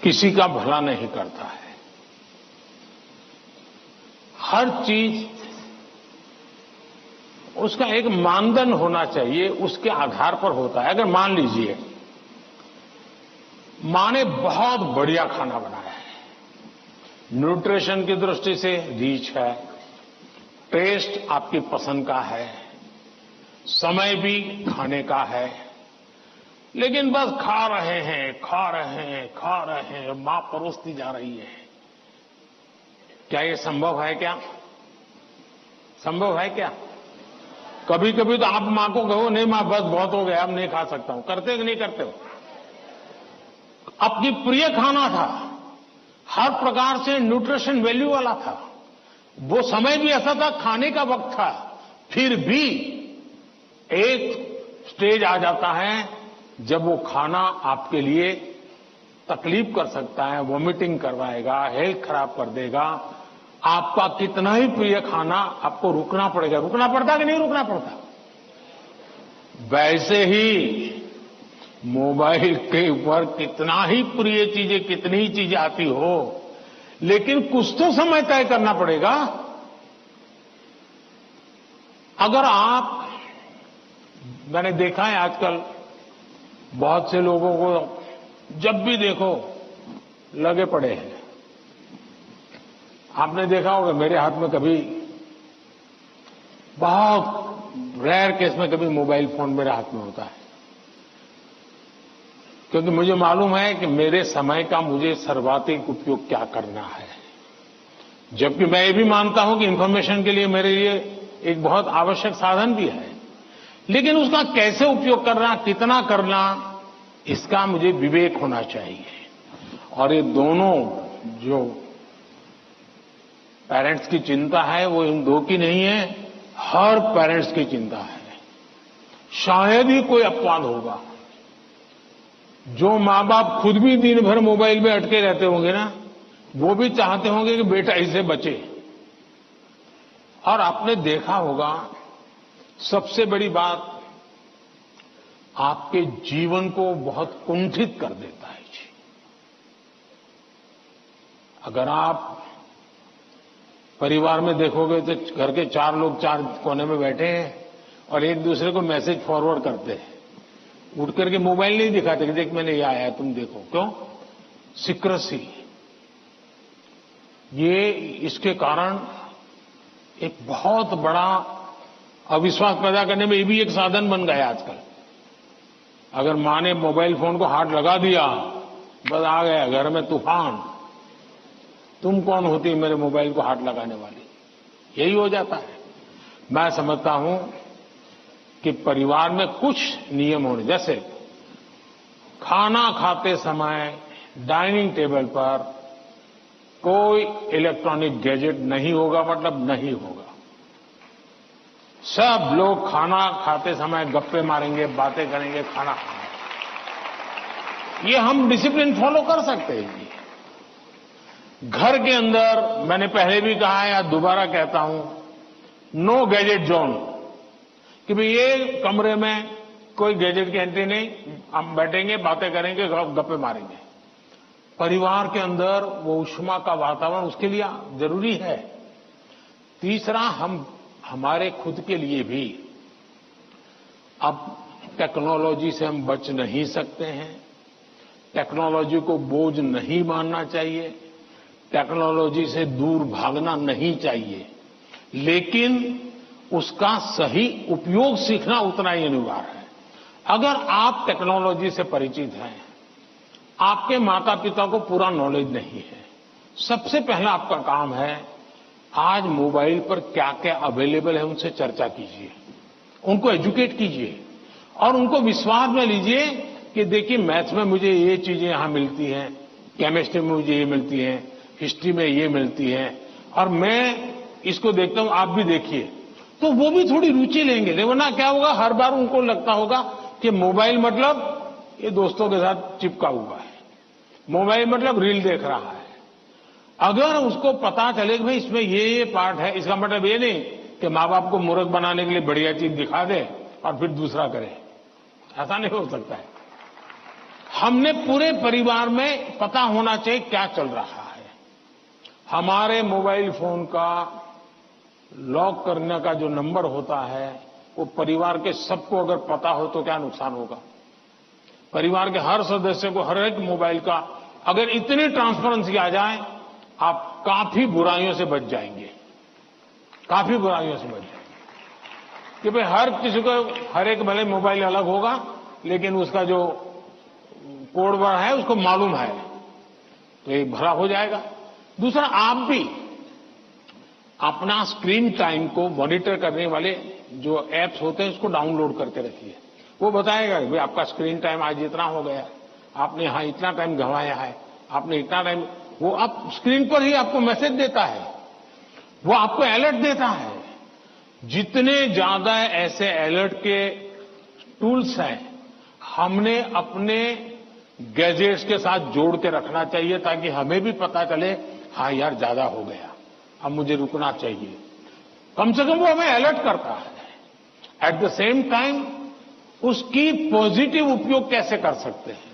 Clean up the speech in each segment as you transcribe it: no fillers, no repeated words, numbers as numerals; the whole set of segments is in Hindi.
किसी का भला नहीं करता है। हर चीज उसका एक मानदंड होना चाहिए, उसके आधार पर होता है। अगर मान लीजिए मां ने बहुत बढ़िया खाना बनाया है, न्यूट्रिशन की दृष्टि से रिच है, टेस्ट आपकी पसंद का है, समय भी खाने का है, लेकिन बस खा रहे हैं, मां परोसती जा रही है। क्या ये संभव है? क्या संभव है? क्या कभी कभी तो आप मां को कहो, नहीं मां बस बहुत हो गया, अब नहीं खा सकता हूं, करते कि नहीं करते हो? अपनी प्रिय खाना था, हर प्रकार से न्यूट्रिशन वैल्यू वाला था, वो समय भी ऐसा था, खाने का वक्त था, फिर भी एक स्टेज आ जाता है जब वो खाना आपके लिए तकलीफ कर सकता है, वॉमिटिंग करवाएगा, हेल्थ खराब कर देगा। आपका कितना ही प्रिय खाना, आपको रुकना पड़ेगा। रुकना पड़ता कि नहीं रुकना पड़ता? वैसे ही मोबाइल के ऊपर कितना ही प्रिय चीजें, कितनी ही चीजें आती हो, लेकिन कुछ तो समय तय करना पड़ेगा। अगर आप, मैंने देखा है आजकल बहुत से लोगों को जब भी देखो लगे पड़े हैं। आपने देखा होगा, मेरे हाथ में कभी, बहुत रेयर केस में कभी मोबाइल फोन मेरे हाथ में होता है, क्योंकि मुझे मालूम है कि मेरे समय का मुझे सर्वाधिक उपयोग क्या करना है। जबकि मैं ये भी मानता हूं कि इंफॉर्मेशन के लिए मेरे लिए एक बहुत आवश्यक साधन भी है, लेकिन उसका कैसे उपयोग करना, कितना करना, इसका मुझे विवेक होना चाहिए। और ये दोनों जो पेरेंट्स की चिंता है, वो इन दो की नहीं है, हर पेरेंट्स की चिंता है। शायद ही कोई अपवाद होगा। जो मां बाप खुद भी दिन भर मोबाइल में अटके रहते होंगे ना, वो भी चाहते होंगे कि बेटा इससे बचे। और आपने देखा होगा, सबसे बड़ी बात, आपके जीवन को बहुत कुंठित कर देता है जी। अगर आप परिवार में देखोगे तो घर के 4 लोग 4 कोने में बैठे हैं और एक दूसरे को मैसेज फॉरवर्ड करते हैं, उठ करके मोबाइल नहीं दिखाते कि देख मैंने ये आया तुम देखो। क्यों? सीक्रेसी। ये इसके कारण एक बहुत बड़ा अविश्वास पैदा करने में ये भी एक साधन बन गया आजकल। अगर मां ने मोबाइल फोन को हाथ लगा दिया, बस आ गया घर में तूफान। तुम कौन होती है मेरे मोबाइल को हाथ लगाने वाली? यही हो जाता है। मैं समझता हूं कि परिवार में कुछ नियम होने, जैसे खाना खाते समय डाइनिंग टेबल पर कोई इलेक्ट्रॉनिक गैजेट नहीं होगा, मतलब नहीं होगा। सब लोग खाना खाते समय गप्पे मारेंगे, बातें करेंगे, खाना खाएंगे। ये हम डिसिप्लिन फॉलो कर सकते हैं। घर के अंदर, मैंने पहले भी कहा है या दोबारा कहता हूं, नो गैजेट जोन, कि भाई ये कमरे में कोई गैजेट की एंट्री नहीं, हम बैठेंगे, बातें करेंगे, गप्पे मारेंगे। परिवार के अंदर वो ऊष्मा का वातावरण उसके लिए जरूरी है। तीसरा, हम हमारे खुद के लिए भी अब टेक्नोलॉजी से हम बच नहीं सकते हैं। टेक्नोलॉजी को बोझ नहीं मानना चाहिए, टेक्नोलॉजी से दूर भागना नहीं चाहिए, लेकिन उसका सही उपयोग सीखना उतना ही अनिवार्य है। अगर आप टेक्नोलॉजी से परिचित हैं, आपके माता पिता को पूरा नॉलेज नहीं है, सबसे पहला आपका काम है, आज मोबाइल पर क्या क्या अवेलेबल है उनसे चर्चा कीजिए, उनको एजुकेट कीजिए और उनको विश्वास में लीजिए कि देखिए मैथ्स में मुझे ये चीजें यहां मिलती हैं, केमिस्ट्री में मुझे ये मिलती हैं, हिस्ट्री में ये मिलती है, और मैं इसको देखता हूं, आप भी देखिए। तो वो भी थोड़ी रुचि लेंगे। वरना क्या होगा, हर बार उनको लगता होगा कि मोबाइल मतलब ये दोस्तों के साथ चिपका हुआ है, मोबाइल मतलब रील देख रहा है। अगर उसको पता चले कि भाई इसमें ये पार्ट है, इसका मतलब ये नहीं कि मां बाप को मूर्ख बनाने के लिए बढ़िया चीज दिखा दे और फिर दूसरा करे। ऐसा नहीं हो सकता है। हमने पूरे परिवार में पता होना चाहिए क्या चल रहा है। हमारे मोबाइल फोन का लॉक करने का जो नंबर होता है वो परिवार के सबको अगर पता हो तो क्या नुकसान होगा। परिवार के हर सदस्य को हर एक मोबाइल का अगर इतनी ट्रांसपेरेंसी आ जाए, आप काफी बुराइयों से बच जाएंगे, काफी बुराइयों से बच जाएंगे। कि भाई हर किसी को हर एक भले मोबाइल अलग होगा लेकिन उसका जो कोड वर्ड है उसको मालूम है, तो ये भला हो जाएगा। दूसरा, आप भी अपना स्क्रीन टाइम को मॉनिटर करने वाले जो एप्स होते हैं उसको डाउनलोड करके रखिए। वो बताएगा कि भाई आपका स्क्रीन टाइम आज इतना हो गया, आपने यहां इतना टाइम गंवाया है, आपने इतना टाइम, वो आप स्क्रीन पर ही आपको मैसेज देता है, वो आपको अलर्ट देता है। जितने ज्यादा ऐसे अलर्ट के टूल्स हैं हमने अपने गैजेट्स के साथ जोड़ के रखना चाहिए ताकि हमें भी पता चले, हाँ यार ज्यादा हो गया, अब मुझे रुकना चाहिए। कम से कम वो हमें अलर्ट करता है। एट द सेम टाइम उसकी पॉजिटिव उपयोग कैसे कर सकते हैं।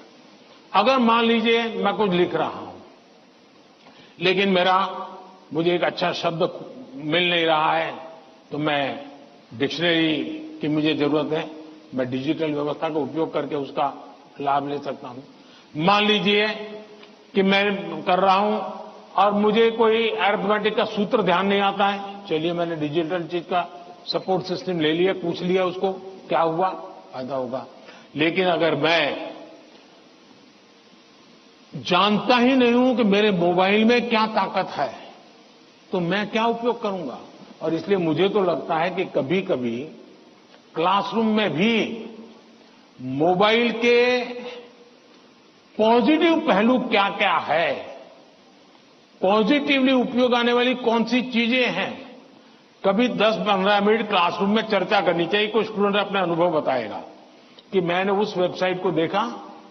अगर मान लीजिए मैं कुछ लिख रहा हूं लेकिन मुझे एक अच्छा शब्द मिल नहीं रहा है, तो मैं डिक्शनरी की मुझे जरूरत है, मैं डिजिटल व्यवस्था का उपयोग करके उसका लाभ ले सकता हूं। मान लीजिए कि मैं कर रहा हूं और मुझे कोई अरिथमेटिक का सूत्र ध्यान नहीं आता है, चलिए मैंने डिजिटल चीज का सपोर्ट सिस्टम ले लिया, पूछ लिया उसको क्या हुआ, फायदा होगा। लेकिन अगर मैं जानता ही नहीं हूं कि मेरे मोबाइल में क्या ताकत है तो मैं क्या उपयोग करूंगा। और इसलिए मुझे तो लगता है कि कभी कभी क्लासरूम में भी मोबाइल के पॉजिटिव पहलू क्या क्या है, पॉजिटिवली उपयोग आने वाली कौन सी चीजें हैं, कभी 10-15 मिनट क्लासरूम में चर्चा करनी चाहिए। कोई स्टूडेंट अपने अनुभव बताएगा कि मैंने उस वेबसाइट को देखा,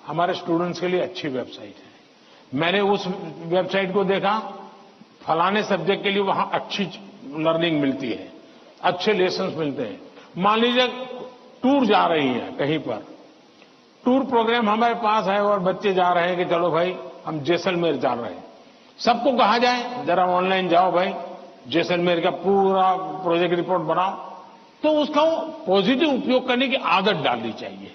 हमारे स्टूडेंट्स के लिए अच्छी वेबसाइट है, मैंने उस वेबसाइट को देखा, फलाने सब्जेक्ट के लिए वहां अच्छी लर्निंग मिलती है, अच्छे लेसन्स मिलते हैं। मान लीजिए टूर जा रही है कहीं पर, टूर प्रोग्राम हमारे पास है और बच्चे जा रहे हैं कि चलो भाई हम जैसलमेर जा रहे हैं, सबको कहा जाए जरा ऑनलाइन जाओ भाई, जैसलमेर का पूरा प्रोजेक्ट रिपोर्ट बनाओ, तो उसका पॉजिटिव उपयोग करने की आदत डालनी चाहिए।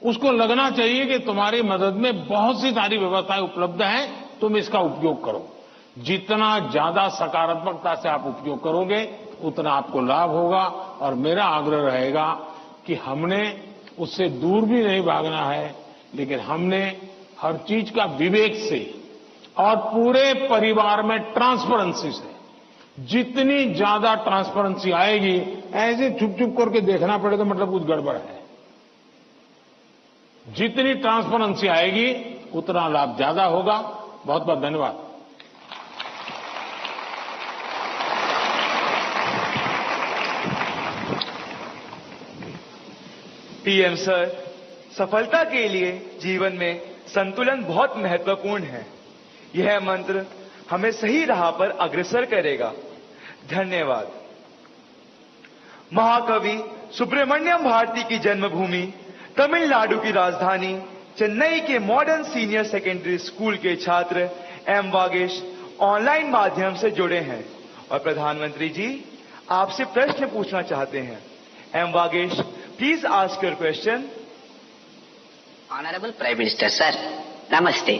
उसको लगना चाहिए कि तुम्हारी मदद में बहुत सी सारी व्यवस्थाएं उपलब्ध हैं, तुम इसका उपयोग करो। जितना ज्यादा सकारात्मकता से आप उपयोग करोगे उतना आपको लाभ होगा। और मेरा आग्रह रहेगा कि हमने उससे दूर भी नहीं भागना है, लेकिन हमने हर चीज का विवेक से और पूरे परिवार में ट्रांसपेरेंसी से, जितनी ज्यादा ट्रांसपेरेंसी आएगी, ऐसे चुप चुप करके देखना पड़ेगा मतलब कुछ गड़बड़ है। जितनी ट्रांसपेरेंसी आएगी उतना लाभ ज्यादा होगा। बहुत बहुत धन्यवाद। पीएम सर, सफलता के लिए जीवन में संतुलन बहुत महत्वपूर्ण है। यह मंत्र हमें सही राह पर अग्रसर करेगा। धन्यवाद। महाकवि सुब्रमण्यम भारती की जन्मभूमि तमिलनाडु की राजधानी चेन्नई के मॉडर्न सीनियर सेकेंडरी स्कूल के छात्र एम वागेश ऑनलाइन माध्यम से जुड़े हैं और प्रधानमंत्री जी आपसे प्रश्न पूछना चाहते हैं। M Vagesh, please ask your question. Honorable Prime Minister Sir, Namaste.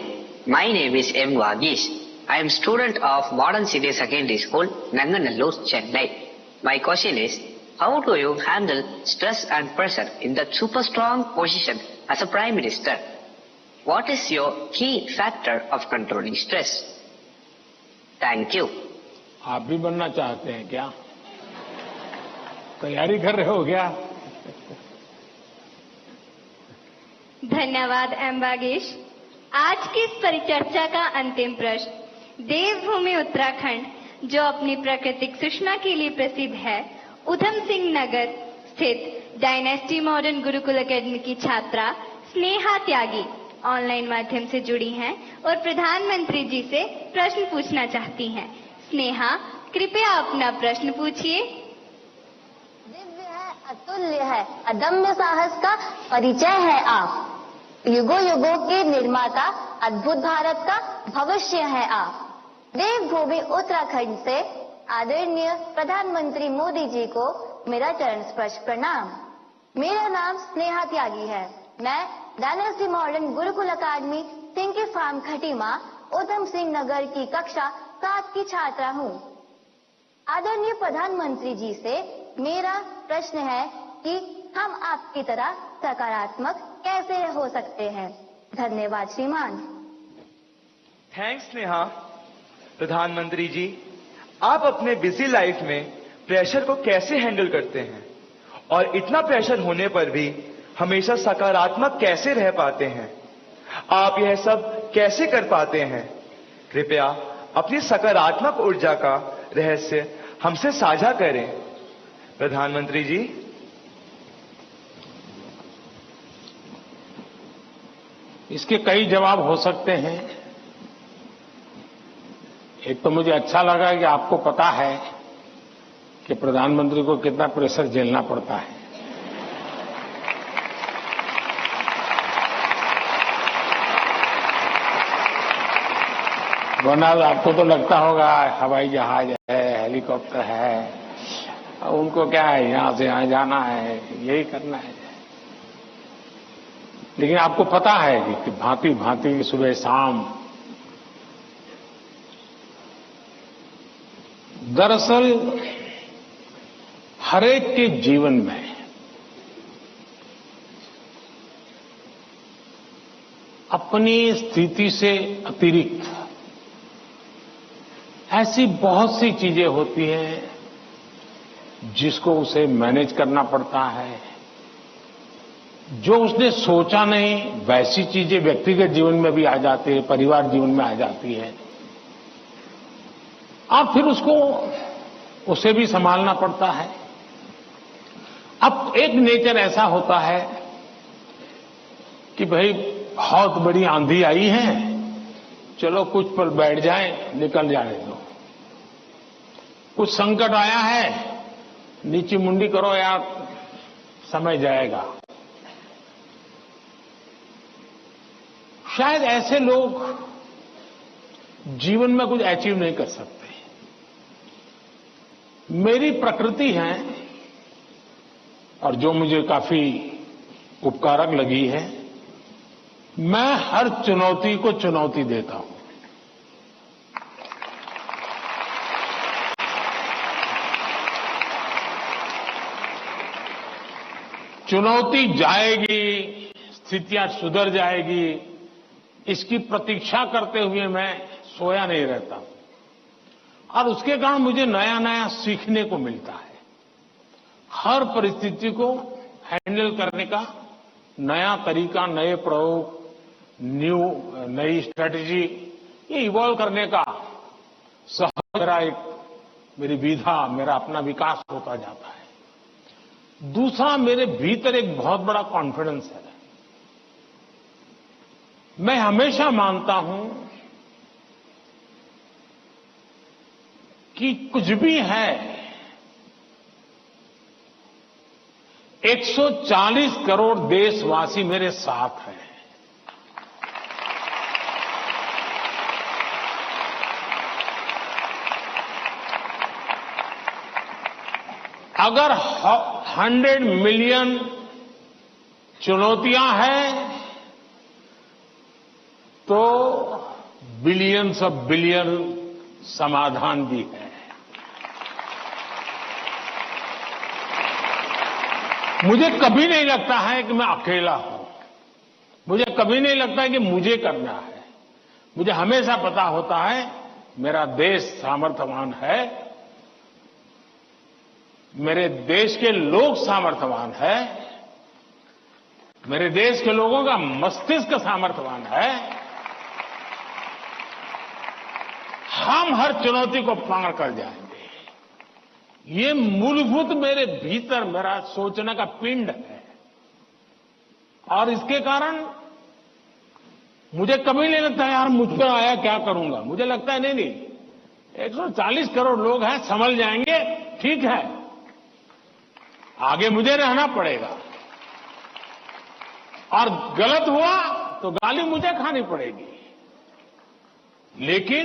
My name is M. Vagesh. I am student of Modern Senior Secondary School, Nanganallur, Chennai. My question is, how do you handle stress and pressure in that super strong position as a Prime Minister? What is your key factor of controlling stress? Thank you. आप भी बनना चाहते हैं क्या? तैयारी कर रहे हो क्या? धन्यवाद एम वागेश। आज की इस परिचर्चा का अंतिम प्रश्न, देवभूमि उत्तराखंड जो अपनी प्राकृतिक सुषमा के लिए प्रसिद्ध है, उधम सिंह नगर स्थित डायनेस्टी मॉडर्न गुरुकुल एकेडमी की छात्रा स्नेहा त्यागी ऑनलाइन माध्यम से जुड़ी हैं और प्रधानमंत्री जी से प्रश्न पूछना चाहती हैं। स्नेहा, कृपया अपना प्रश्न पूछिए। दिव्य है, अतुल्य है, अदम्य साहस का परिचय है आप। युगों युगों के निर्माता, अद्भुत भारत का भविष्य है आप। देवभूमि उत्तराखंड से आदरणीय प्रधानमंत्री मोदी जी को मेरा चरण स्पर्श प्रणाम। मेरा नाम स्नेहा त्यागी है। मैं डायनेस्टी मॉडर्न गुरुकुल अकादमी सिंकी फार्म खटीमा उधम सिंह नगर की कक्षा 7 की छात्रा हूँ। आदरणीय प्रधानमंत्री जी से मेरा प्रश्न है कि हम आपकी तरह सकारात्मक कैसे हो सकते हैं। धन्यवाद श्रीमान। थैंक्स नेहा। प्रधानमंत्री जी, आप अपने बिजी लाइफ में प्रेशर को कैसे हैंडल करते हैं और इतना प्रेशर होने पर भी हमेशा सकारात्मक कैसे रह पाते हैं? आप यह सब कैसे कर पाते हैं? कृपया अपनी सकारात्मक ऊर्जा का रहस्य हमसे साझा करें। प्रधानमंत्री जी। इसके कई जवाब हो सकते हैं। एक तो मुझे अच्छा लगा कि आपको पता है कि प्रधानमंत्री को कितना प्रेशर झेलना पड़ता है। वरना आपको तो लगता होगा हवाई जहाज है, हेलीकॉप्टर है, उनको क्या है, यहां से यहां जाना है, यही करना है। लेकिन आपको पता है कि भांति भांति सुबह शाम दरअसल हरेक के जीवन में अपनी स्थिति से अतिरिक्त ऐसी बहुत सी चीजें होती हैं जिसको उसे मैनेज करना पड़ता है। जो उसने सोचा नहीं वैसी चीजें व्यक्तिगत जीवन में भी आ जाती है, परिवार जीवन में आ जाती है, और फिर उसे भी संभालना पड़ता है। अब एक नेचर ऐसा होता है कि भाई बहुत बड़ी आंधी आई है, चलो कुछ पल बैठ जाए, निकल जाने दो। कुछ संकट आया है, नीची मुंडी करो यार, समय जाएगा। शायद ऐसे लोग जीवन में कुछ अचीव नहीं कर सकते। मेरी प्रकृति है और जो मुझे काफी उपकारक लगी है, मैं हर चुनौती को चुनौती देता हूं। चुनौती जाएगी, स्थितियां सुधर जाएगी, इसकी प्रतीक्षा करते हुए मैं सोया नहीं रहता और उसके कारण मुझे नया नया सीखने को मिलता है। हर परिस्थिति को हैंडल करने का नया तरीका, नए प्रयोग, नई स्ट्रेटेजी, ये इवॉल्व करने का सहज मेरी विधा, मेरा अपना विकास होता जाता है। दूसरा, मेरे भीतर एक बहुत बड़ा कॉन्फिडेंस है। मैं हमेशा मानता हूं कि कुछ भी है, 140 करोड़ देशवासी मेरे साथ हैं। अगर 100 मिलियन चुनौतियां हैं तो बिलियंस ऑफ बिलियन समाधान भी है। मुझे कभी नहीं लगता है कि मैं अकेला हूं। मुझे कभी नहीं लगता है कि मुझे करना है। मुझे हमेशा पता होता है मेरा देश सामर्थ्यवान है, मेरे देश के लोग सामर्थ्यवान है, मेरे देश के लोगों का मस्तिष्क सामर्थ्यवान है। हम हर चुनौती को पार कर जाएंगे। ये मूलभूत मेरे भीतर मेरा सोचने का पिंड है और इसके कारण मुझे कभी नहीं लगता यार मुझ पर आया क्या करूंगा। मुझे लगता है नहीं, 140 करोड़ लोग हैं, संभल जाएंगे, ठीक है, आगे मुझे रहना पड़ेगा। और गलत हुआ तो गाली मुझे खानी पड़ेगी। लेकिन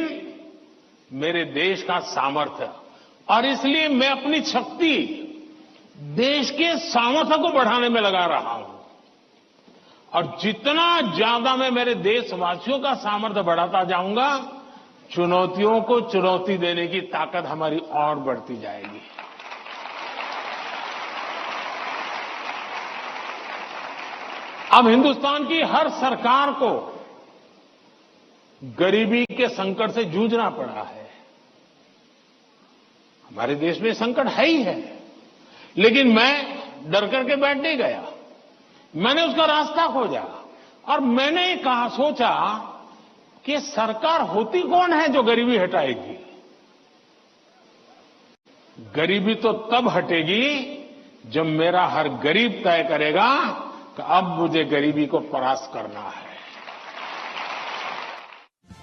मेरे देश का सामर्थ्य, और इसलिए मैं अपनी शक्ति देश के सामर्थ्य को बढ़ाने में लगा रहा हूं। और जितना ज्यादा मैं मेरे देशवासियों का सामर्थ्य बढ़ाता जाऊंगा, चुनौतियों को चुनौती देने की ताकत हमारी और बढ़ती जाएगी। अब हिंदुस्तान की हर सरकार को गरीबी के संकट से जूझना पड़ा है। हमारे देश में संकट है ही है, लेकिन मैं डर करके बैठ नहीं गया। मैंने उसका रास्ता खोजा और मैंने सोचा कि सरकार होती कौन है जो गरीबी हटाएगी। गरीबी तो तब हटेगी जब मेरा हर गरीब तय करेगा कि अब मुझे गरीबी को परास्त करना है।